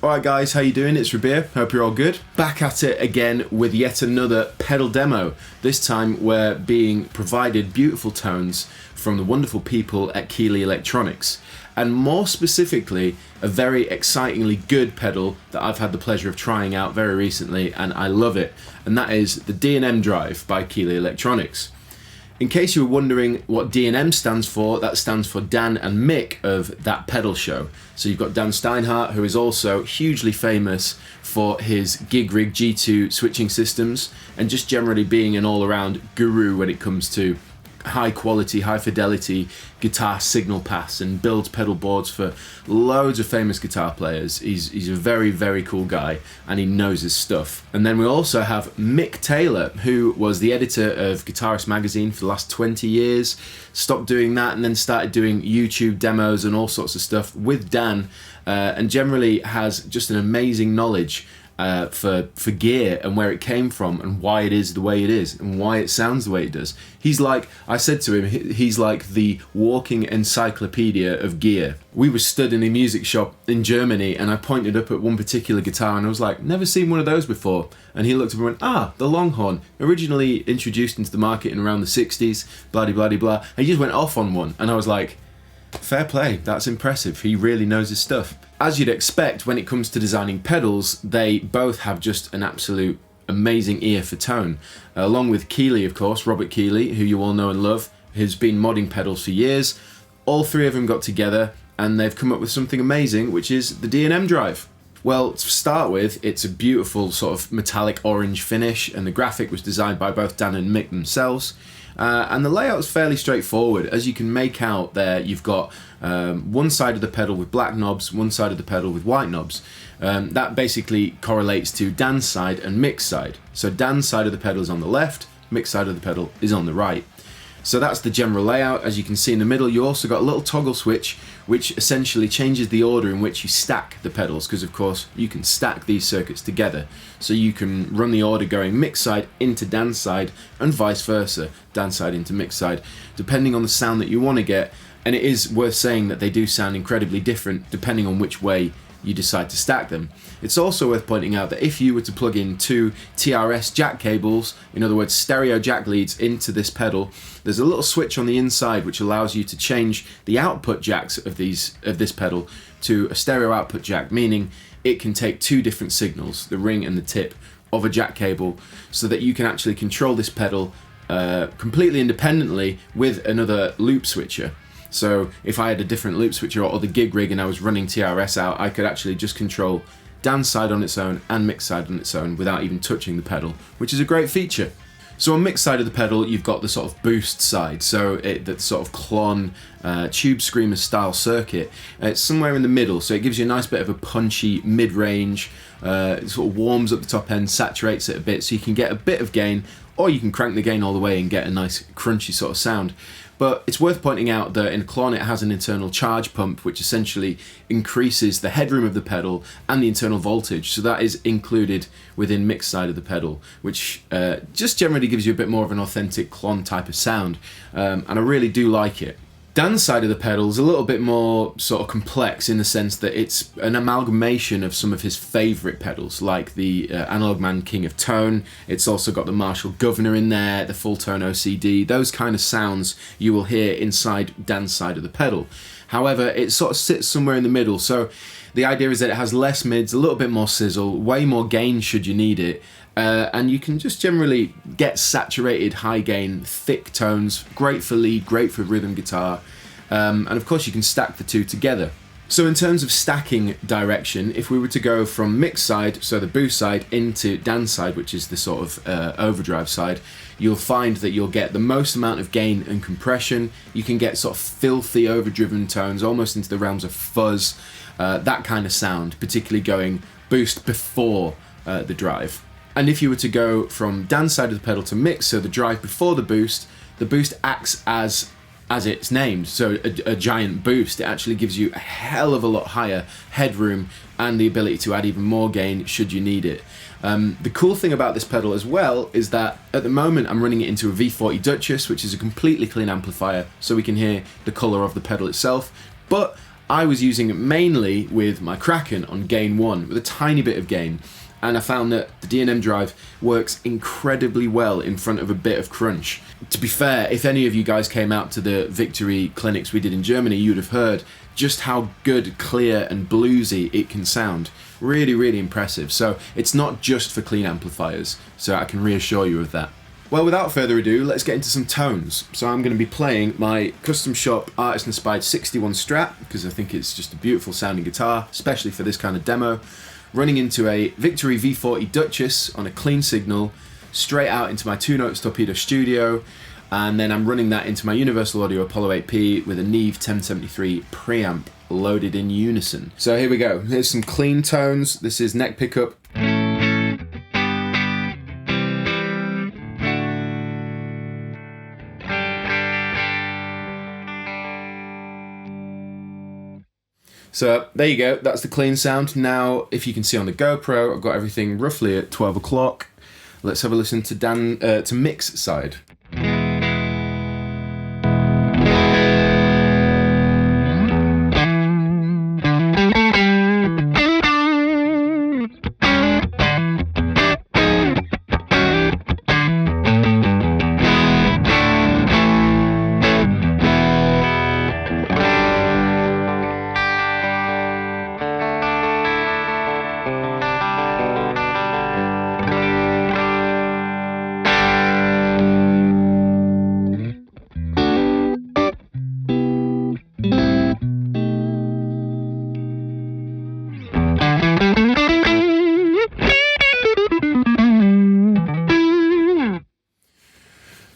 Alright guys, how you doing? It's Rabea, hope you're all good. Back at it again with yet another pedal demo. This time we're being provided beautiful tones from the wonderful people at Keeley Electronics. And more specifically, a very excitingly good pedal that I've had the pleasure of trying out very recently, and I love it. And that is the D&M Drive by Keeley Electronics. In case you were wondering what D&M stands for, that stands for Dan and Mick of That Pedal Show. So you've got Dan Steinhardt, who is also hugely famous for his gig rig G2 switching systems and just generally being an all-around guru when it comes to high quality, high fidelity guitar signal paths, and builds pedal boards for loads of famous guitar players. He's a very, very cool guy and he knows his stuff. And then we also have Mick Taylor, who was the editor of Guitarist magazine for the last 20 years, stopped doing that and then started doing YouTube demos and all sorts of stuff with Dan, and generally has just an amazing knowledge for gear and where it came from and why it is the way it is and why it sounds the way it does. He's like, I said to him, he's like the walking encyclopedia of gear. We were stood in a music shop in Germany and I pointed up at one particular guitar and I was like, never seen one of those before. And he looked up and went, the Longhorn, originally introduced into the market in around the 60s, blah blah blah. And he just went off on one and I was like, fair play, that's impressive. He really knows his stuff. As you'd expect, when it comes to designing pedals, they both have just an absolute amazing ear for tone. Along with Keeley, of course, Robert Keeley, who you all know and love, has been modding pedals for years. All three of them got together and they've come up with something amazing, which is the D&M Drive. Well, to start with, it's a beautiful sort of metallic orange finish, and the graphic was designed by both Dan and Mick themselves. And the layout's fairly straightforward. As you can make out there, you've got one side of the pedal with black knobs, one side of the pedal with white knobs. That basically correlates to Dan's side and Mick's side. So Dan's side of the pedal is on the left, Mick's side of the pedal is on the right. So that's the general layout. As you can see in the middle, you also got a little toggle switch which essentially changes the order in which you stack the pedals, because of course you can stack these circuits together. So you can run the order going Mick's side into Dan's side and vice versa, Dan's side into Mick's side, depending on the sound that you want to get. And it is worth saying that they do sound incredibly different depending on which way you decide to stack them. It's also worth pointing out that if you were to plug in two TRS jack cables, in other words stereo jack leads, into this pedal, there's a little switch on the inside which allows you to change the output jacks of this pedal to a stereo output jack, meaning it can take two different signals, the ring and the tip of a jack cable, so that you can actually control this pedal completely independently with another loop switcher. So if I had a different loop switcher or the gig rig and I was running TRS out, I could actually just control Dan's side on its own and Mick's side on its own without even touching the pedal, which is a great feature. So on Mick's side of the pedal, you've got the sort of boost side, so that sort of clon tube screamer style circuit. It's somewhere in the middle, so it gives you a nice bit of a punchy mid-range, it sort of warms up the top end, saturates it a bit, so you can get a bit of gain, or you can crank the gain all the way and get a nice crunchy sort of sound. But it's worth pointing out that in Klon it has an internal charge pump which essentially increases the headroom of the pedal and the internal voltage, so that is included within Mick's side of the pedal, which just generally gives you a bit more of an authentic Klon type of sound, and I really do like it. Dan's side of the pedal is a little bit more sort of complex in the sense that it's an amalgamation of some of his favourite pedals, like the Analog Man King of Tone. It's also got the Marshall Governor in there, the Full Tone OCD, those kind of sounds you will hear inside Dan's side of the pedal. However, it sort of sits somewhere in the middle, so the idea is that it has less mids, a little bit more sizzle, way more gain should you need it, and you can just generally get saturated, high gain, thick tones, great for lead, great for rhythm guitar, and of course you can stack the two together. So in terms of stacking direction, if we were to go from Mick's side, so the boost side, into Dan's side, which is the sort of overdrive side, you'll find that you'll get the most amount of gain and compression. You can get sort of filthy overdriven tones, almost into the realms of fuzz, that kind of sound, particularly going boost before the drive. And if you were to go from Dan's side of the pedal to Mick's, so the drive before the boost acts as it's named, so a giant boost. It actually gives you a hell of a lot higher headroom and the ability to add even more gain should you need it. The cool thing about this pedal as well is that at the moment I'm running it into a V40 Duchess, which is a completely clean amplifier, so we can hear the colour of the pedal itself, but I was using it mainly with my Kraken on gain 1 with a tiny bit of gain, and I found that the D&M drive works incredibly well in front of a bit of crunch. To be fair, if any of you guys came out to the Victory clinics we did in Germany, you'd have heard just how good, clear and bluesy it can sound. Really, really impressive. So it's not just for clean amplifiers, so I can reassure you of that. Well, without further ado, let's get into some tones. So I'm going to be playing my custom shop artist-inspired 61 Strat, because I think it's just a beautiful sounding guitar, especially for this kind of demo. Running into a Victory V40 Duchess on a clean signal, straight out into my 2-note Torpedo Studio, and then I'm running that into my Universal Audio Apollo 8P with a Neve 1073 preamp loaded in unison. So here we go. Here's some clean tones. This is neck pickup. So there you go, that's the clean sound. Now, if you can see on the GoPro, I've got everything roughly at 12 o'clock. Let's have a listen to Mick's side.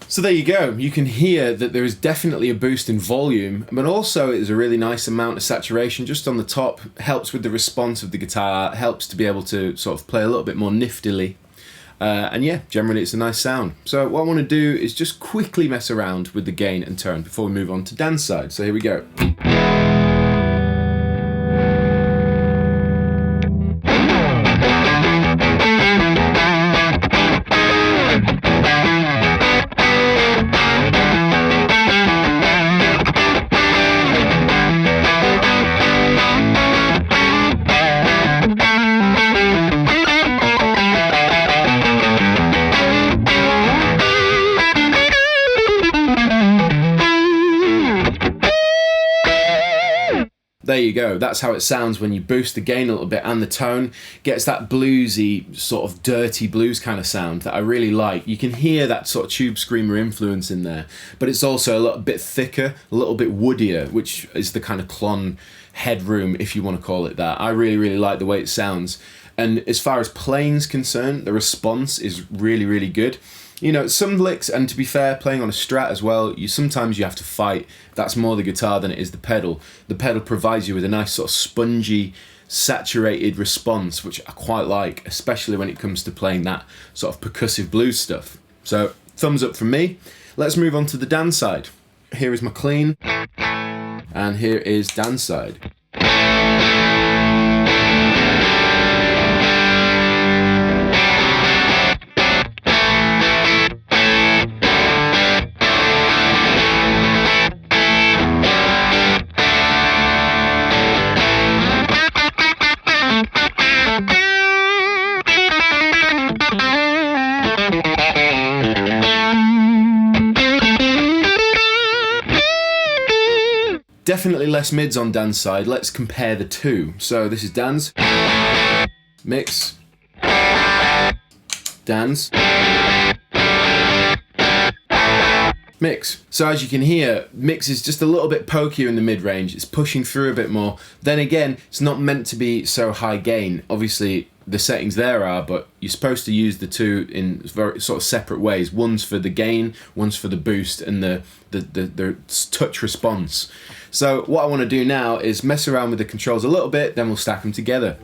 So there you go, you can hear that there is definitely a boost in volume, but also it's a really nice amount of saturation just on the top, helps with the response of the guitar, helps to be able to sort of play a little bit more niftily. And yeah, generally it's a nice sound. So what I want to do is just quickly mess around with the gain and tone before we move on to Dan's side. So here we go. There you go, that's how it sounds when you boost the gain a little bit, and the tone gets that bluesy, sort of dirty blues kind of sound that I really like. You can hear that sort of tube screamer influence in there, but it's also a little bit thicker, a little bit woodier, which is the kind of clon headroom, if you want to call it that. I really, really like the way it sounds. And as far as playing's concerned, the response is really, really good. You know, some licks, and to be fair, playing on a Strat as well, sometimes you have to fight. That's more the guitar than it is the pedal. The pedal provides you with a nice sort of spongy, saturated response, which I quite like, especially when it comes to playing that sort of percussive blues stuff. So, thumbs up from me. Let's move on to the Dan side. Here is my clean, and here is Dan's side. Definitely less mids on Dan's side. Let's compare the two. So this is Dan's, Mick's, Dan's, Mick's. So as you can hear, Mick's is just a little bit pokier in the mid-range. It's pushing through a bit more. Then again, it's not meant to be so high gain. Obviously, the settings there are, but you're supposed to use the two in very sort of separate ways. One's for the gain, one's for the boost and the touch response. So what I want to do now is mess around with the controls a little bit, then we'll stack them together.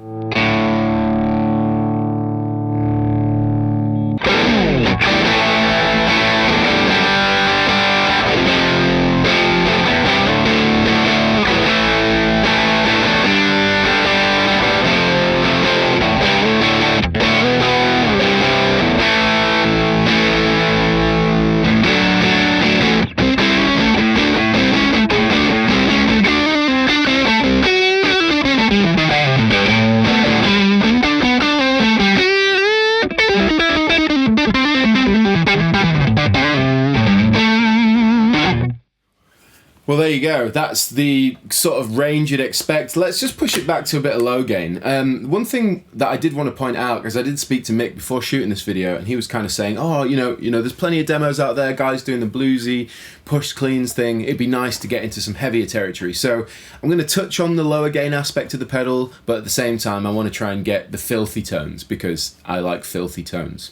Well, there you go. That's the sort of range you'd expect. Let's just push it back to a bit of low gain. One thing that I did want to point out, because I did speak to Mick before shooting this video, and he was kind of saying, oh, you know, there's plenty of demos out there, guys doing the bluesy, push cleans thing. It'd be nice to get into some heavier territory. So I'm going to touch on the lower gain aspect of the pedal, but at the same time, I want to try and get the filthy tones, because I like filthy tones.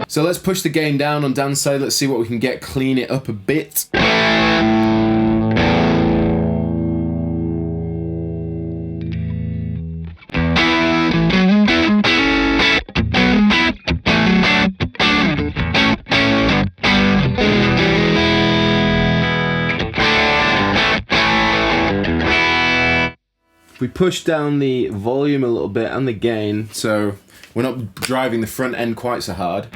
So let's push the gain down on Dan's side. Let's see what we can get, clean it up a bit. We push down the volume a little bit and the gain, so we're not driving the front end quite so hard.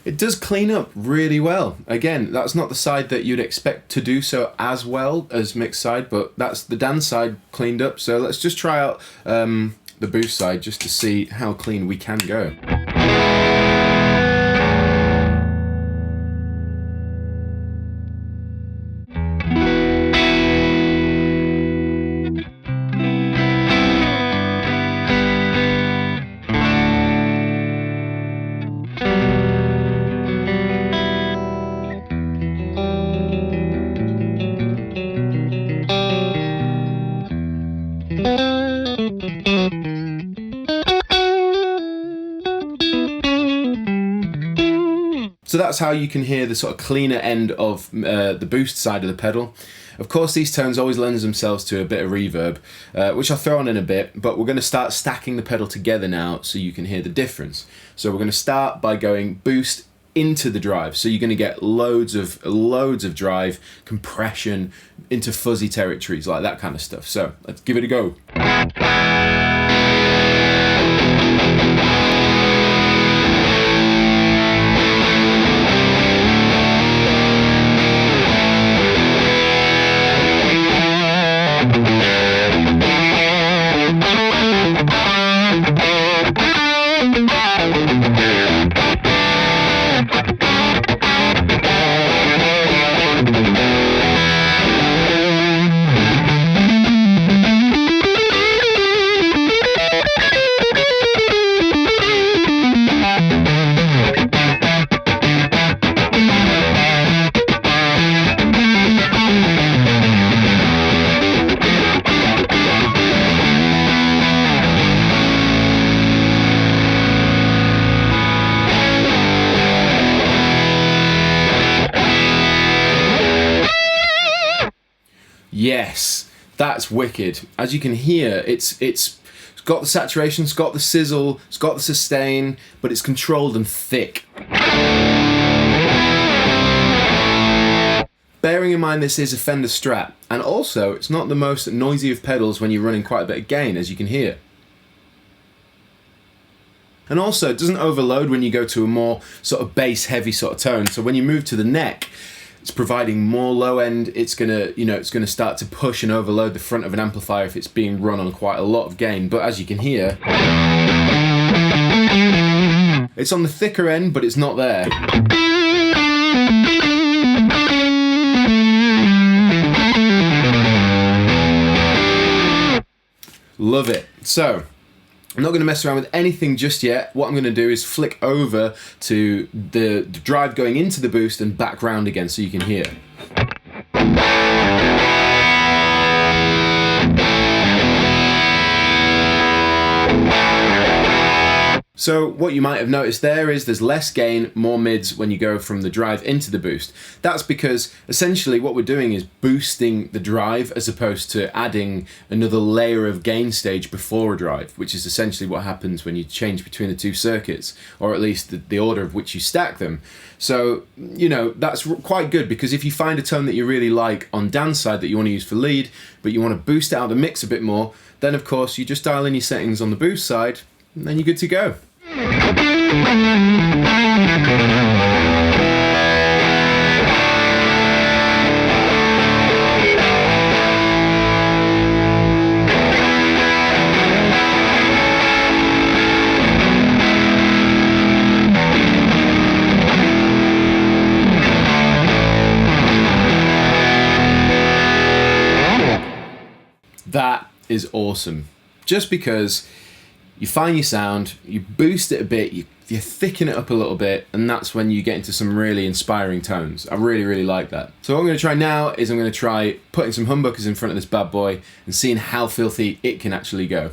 It does clean up really well. Again, that's not the side that you'd expect to do so as well as Mick's side, but that's the Dan side cleaned up. So let's just try out the boost side just to see how clean we can go. So that's how you can hear the sort of cleaner end of the boost side of the pedal. Of course, these tones always lend themselves to a bit of reverb, which I'll throw on in a bit, but we're going to start stacking the pedal together now so you can hear the difference. So we're going to start by going boost into the drive. So you're going to get loads of drive, compression into fuzzy territories, like that kind of stuff. So let's give it a go. Yes, that's wicked. As you can hear, it's got the saturation, it's got the sizzle, it's got the sustain, but it's controlled and thick. Bearing in mind this is a Fender Strat, and also it's not the most noisy of pedals when you're running quite a bit of gain, as you can hear. And also it doesn't overload when you go to a more sort of bass heavy sort of tone, so when you move to the neck, it's providing more low end. It's gonna start to push and overload the front of an amplifier if it's being run on quite a lot of gain. But as you can hear, it's on the thicker end, but it's not there. Love it. So I'm not going to mess around with anything just yet. What I'm going to do is flick over to the drive going into the boost and back round again so you can hear. So what you might have noticed there is there's less gain, more mids when you go from the drive into the boost. That's because essentially what we're doing is boosting the drive as opposed to adding another layer of gain stage before a drive, which is essentially what happens when you change between the two circuits, or at least the order of which you stack them. So, you know, that's quite good, because if you find a tone that you really like on Dan's side that you want to use for lead, but you want to boost out the mix a bit more, then of course you just dial in your settings on the boost side, and then you're good to go. That is awesome. Just because you find your sound, you boost it a bit, you thicken it up a little bit, and that's when you get into some really inspiring tones. I really, really like that. So what I'm going to try now is I'm going to try putting some humbuckers in front of this bad boy and seeing how filthy it can actually go.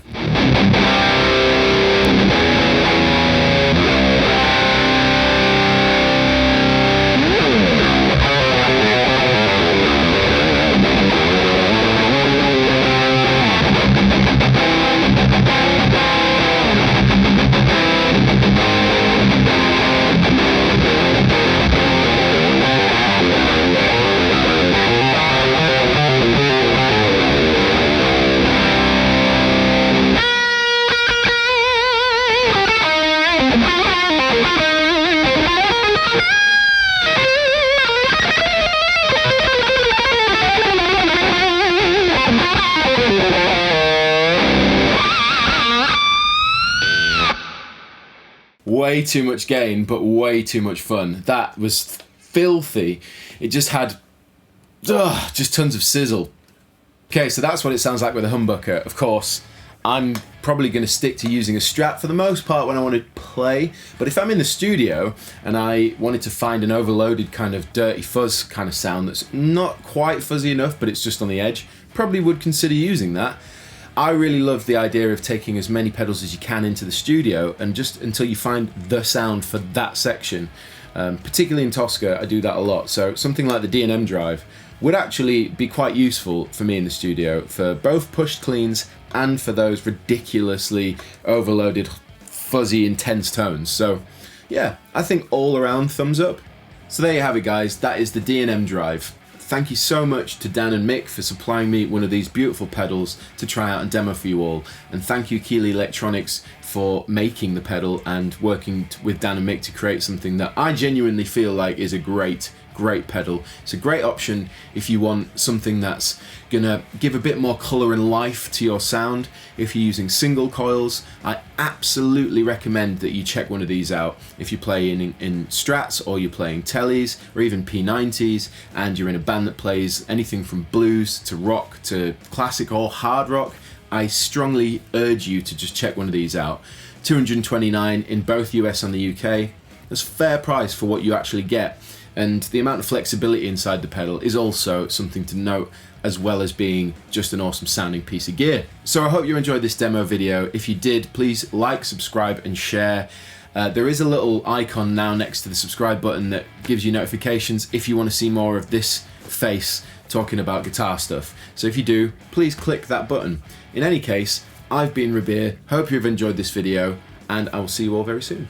Way too much gain, but way too much fun. That was filthy. It just had just tons of sizzle. Okay, so that's what it sounds like with a humbucker. Of course, I'm probably going to stick to using a Strat for the most part when I want to play, but if I'm in the studio and I wanted to find an overloaded kind of dirty fuzz kind of sound that's not quite fuzzy enough, but it's just on the edge, probably would consider using that. I really love the idea of taking as many pedals as you can into the studio and just until you find the sound for that section. Particularly in Toska, I do that a lot. So something like the D&M drive would actually be quite useful for me in the studio for both pushed cleans and for those ridiculously overloaded, fuzzy, intense tones. So yeah, I think all around thumbs up. So there you have it, guys. That is the D&M drive. Thank you so much to Dan and Mick for supplying me one of these beautiful pedals to try out and demo for you all. And thank you Keeley Electronics for making the pedal and working with Dan and Mick to create something that I genuinely feel like is a great pedal. It's a great option if you want something that's gonna give a bit more color and life to your sound. If you're using single coils, I absolutely recommend that you check one of these out. If you play in Strats or you're playing Tellies or even P90s and you're in a band that plays anything from blues to rock to classic or hard rock, I strongly urge you to just check one of these out. $229 in both US and the UK. That's a fair price for what you actually get. And the amount of flexibility inside the pedal is also something to note, as well as being just an awesome sounding piece of gear. So I hope you enjoyed this demo video. If you did, please like, subscribe and share. There is a little icon now next to the subscribe button that gives you notifications if you want to see more of this face talking about guitar stuff. So if you do, please click that button. In any case, I've been Rabea, hope you've enjoyed this video, and I will see you all very soon.